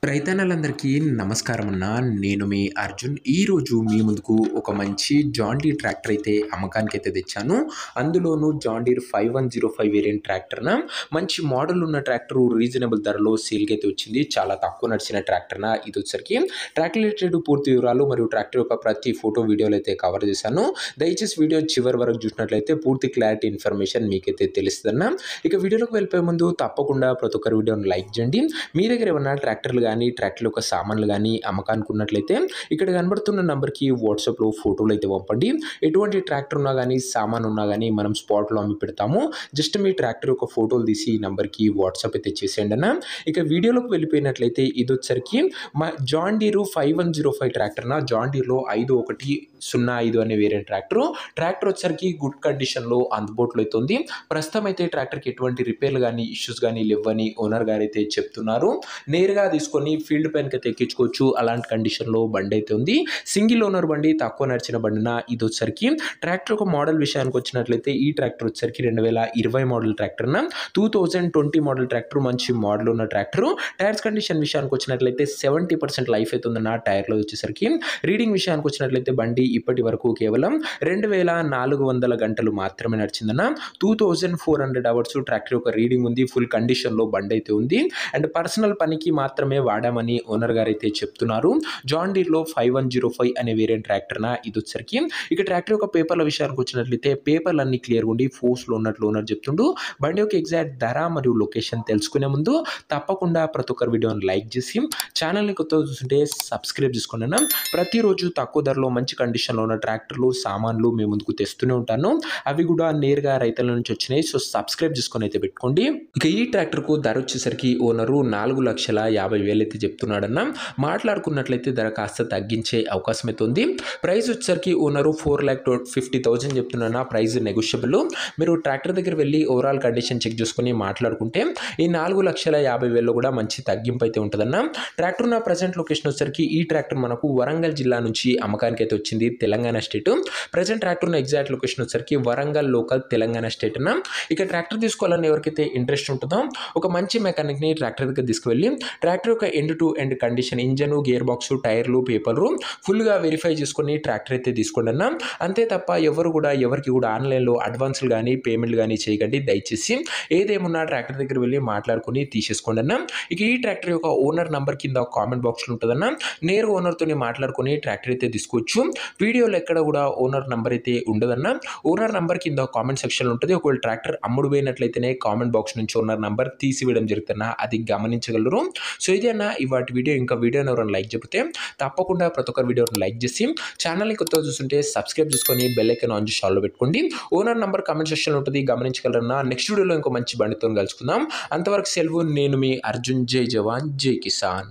రైతన్నలందరికీ నమస్కారం అన్న. నేను మీ అర్జున్. ఈరోజు మీ ముందుకు ఒక మంచి జాన్ డీర్ ట్రాక్టర్ అయితే అమ్మకానికైతే తెచ్చాను. అందులోనూ జాన్ డీర్ 5105 వేరియంట్ ట్రాక్టర్‌న మంచి మోడల్ ఉన్న ట్రాక్టరు రీజనబుల్ ధరలో సేల్‌కైతే వచ్చింది. చాలా తక్కువ నడిచిన ట్రాక్టర్‌న ఇదొచ్చేసరికి ట్రాక్టర్ రిలేటెడ్ పూర్తి వివరాలు మరియు ట్రాక్టర్ యొక్క ప్రతి ఫోటో వీడియోలు అయితే కవర్ చేశాను. దయచేసి వీడియో చివరి వరకు చూసినట్లయితే పూర్తి క్లారిటీ ఇన్ఫర్మేషన్ మీకైతే తెలుస్తుందన్న. ఇక వీడియోలోకి వెళ్ళిపోయే ముందు తప్పకుండా ప్రతి ఒక్కరి వీడియోని లైక్ చేయండి. మీ దగ్గర ఏమన్నా ట్రాక్టర్లు కానీ ట్రాక్టర్ యొక్క సామాన్లు కానీ అమ్మకానికి ఉన్నట్లయితే ఇక్కడ కనబడుతున్న నంబర్కి వాట్సాప్లో ఫోటోలు అయితే పంపండి. ఎటువంటి ట్రాక్టర్ ఉన్నా కానీ సామాన్ ఉన్నా కానీ మనం స్పాట్లో అమ్మి పెడతాము. జస్ట్ మీ ట్రాక్టర్ యొక్క ఫోటోలు తీసి ఈ నంబర్కి వాట్సాప్ అయితే చేసేయండి అన్న. ఇక వీడియోలోకి వెళ్ళిపోయినట్లయితే ఇది వచ్చరికి మా జాన్ డీర్ 5105 ట్రాక్టర్న జాన్ డీర్లో 5105 అనే వేరియంట్ ట్రాక్టర్ వచ్చరికి గుడ్ కండిషన్లో అందుబాటులో అయితే ఉంది. ప్రస్తుతం అయితే ట్రాక్టర్కి ఎటువంటి రిపేర్లు కానీ ఇష్యూస్ కానీ లేవని ఓనర్ గారు అయితే చెప్తున్నారు. నేరుగా తీసుకొని ఫీల్డ్ పైనకి అయితే ఎక్కించుకోవచ్చు. అలాంటి కండిషన్లో బండి అయితే ఉంది. సింగిల్ ఓనర్ బండి, తక్కువ నడిచిన బండిన ఇది వచ్చరికి ట్రాక్టర్ ఒక మోడల్ విషయానికి వచ్చినట్లయితే ఈ ట్రాక్టర్ వచ్చరికి 2020 మోడల్ ట్రాక్టర్న 2020 మోడల్ ట్రాక్టర్ మంచి మోడల్ ఉన్న ట్రాక్టర్. టైర్స్ కండిషన్ విషయానికి వచ్చినట్లయితే 70% లైఫ్ అయితే ఉందన్న టైర్లో వచ్చేసరికి. రీడింగ్ విషయానికి వచ్చినట్లయితే బండి ఇప్పటి వరకు కేవలం 2400 గంటలు మాత్రమే నడిచిందన్న. 2400 అవర్స్ ట్రాక్టర్ యొక్క రీడింగ్ ఉంది. ఫుల్ కండిషన్లో బండి అయితే ఉంది. అండ్ పర్సనల్ పనికి మాత్రమే వాడామని ఓనర్ గారు అయితే చెప్తున్నారు. జాన్ డీర్లో 5105 అనే వేరియంట్ ట్రాక్టర్న ఇది వచ్చరికి. ఇక ట్రాక్టర్ యొక్క పేపర్ల విషయానికి వచ్చినట్లయితే పేపర్లు అన్ని క్లియర్గా ఉండి ఫోర్స్లో ఉన్నట్లు ఓనర్ చెప్తుండు. బండి యొక్క ఎగ్జాక్ట్ ధర మరియు లొకేషన్ తెలుసుకునే ముందు తప్పకుండా ప్రతి ఒక్కరి వీడియోని లైక్ చేసి ఛానల్ని కొత్తగా చూస్తుంటే సబ్స్క్రైబ్ చేసుకోండి అన్న. ప్రతిరోజు తక్కువ ధరలో మంచి కండిషన్లో ఉన్న ట్రాక్టర్లు సామాన్లు మేము ముందుకు తెస్తూనే ఉంటాను. అవి కూడా నేరుగా రైతుల నుంచి వచ్చినాయి. సో సబ్స్క్రైబ్ చేసుకొని అయితే పెట్టుకోండి. ఇక ఈ ట్రాక్టర్కు ధర వచ్చేసరికి ఓనరు 4,50,000 అయితే చెప్తున్నాడన్న. మాట్లాడుకున్నట్లయితే ధర కాస్త తగ్గించే అవకాశం అయితే ఉంది. ప్రైస్ వచ్చేసరికి ఓనరు 4,50,000 చెప్తున్నా. Price negotiable. మీరు ట్రాక్టర్ దగ్గర వెళ్ళి ఓవరాల్ కండిషన్ చెక్ చేసుకొని మాట్లాడుకుంటే ఈ 4,50,000 కూడా మంచి తగ్గింపు అయితే ఉంటుందన్న. ట్రాక్టర్ ఉన్న ప్రజెంట్ లొకేషన్ వచ్చేసరికి ఈ ట్రాక్టర్ మనకు వరంగల్ జిల్లా నుంచి అమ్మకానికి అయితే వచ్చింది, తెలంగాణ స్టేట్. ప్రజెంట్ ట్రాక్టర్ ఉన్న ఎగ్జాక్ట్ లొకేషన్ వచ్చేసరికి వరంగల్ లోకల్, తెలంగాణ స్టేట్ అన్న. ఇక ట్రాక్టర్ తీసుకోవాలని ఎవరికైతే ఇంట్రెస్ట్ ఉంటుందో ఒక మంచి మెకానిక్ని ట్రాక్టర్ దగ్గర తీసుకువెళ్ళి ట్రాక్టర్ యొక్క end to end condition, engine, gear box, టైర్లు, పేపర్లు ఫుల్గా వెరిఫై చేసుకొని ట్రాక్టర్ అయితే తీసుకోండి అన్న. అంతే తప్ప ఎవరికి కూడా ఆన్లైన్లో అడ్వాన్స్లు కానీ పేమెంట్లు కానీ చేయకండి దయచేసి. ఏదేమున్నా ట్రాక్టర్ దగ్గర వెళ్ళి మాట్లాడుకొని తీసేసుకోండి అన్న. ఇక ఈ ట్రాక్టర్ యొక్క ఓనర్ నంబర్ కింద కామెంట్ బాక్స్లో ఉంటుందన్న. నేరుగా ఓనర్తో మాట్లాడుకొని ట్రాక్టర్ అయితే తీసుకోవచ్చు. వీడియోలో ఎక్కడ కూడా ఓనర్ నంబర్ అయితే ఉండదన్న. ఓనర్ నంబర్ కింద కామెంట్ సెక్షన్లో ఉంటుంది. ఒకవేళ ట్రాక్టర్ అమ్ముడు పోయినట్లయితేనే కామెంట్ బాక్స్ నుంచి ఓనర్ నంబర్ తీసివేయడం జరుగుతున్నా అది గమనించగలరు. సో ఇదే అన్న ఇవాటి వీడియో. ఇంకా వీడియోని ఎవరైనా లైక్ చెప్తే తప్పకుండా ప్రతి ఒక్కరి వీడియోని లైక్ చేసి ఛానల్ని కొత్తగా చూస్తుంటే సబ్స్క్రైబ్ చేసుకొని బెల్ ఐకాన్ ఆన్ చేసి ఆల్లో పెట్టుకోండి. ఓనర్ నంబర్ కామెంట్ సెక్షన్లో ఉంటుంది, గమనించగలరన్న. నెక్స్ట్ వీడియోలో ఇంకో మంచి బండితో కలుసుకుందాం. అంతవరకు సెలవు. నేను మీ అర్జున్. జై జవాన్ జై కిసాన్.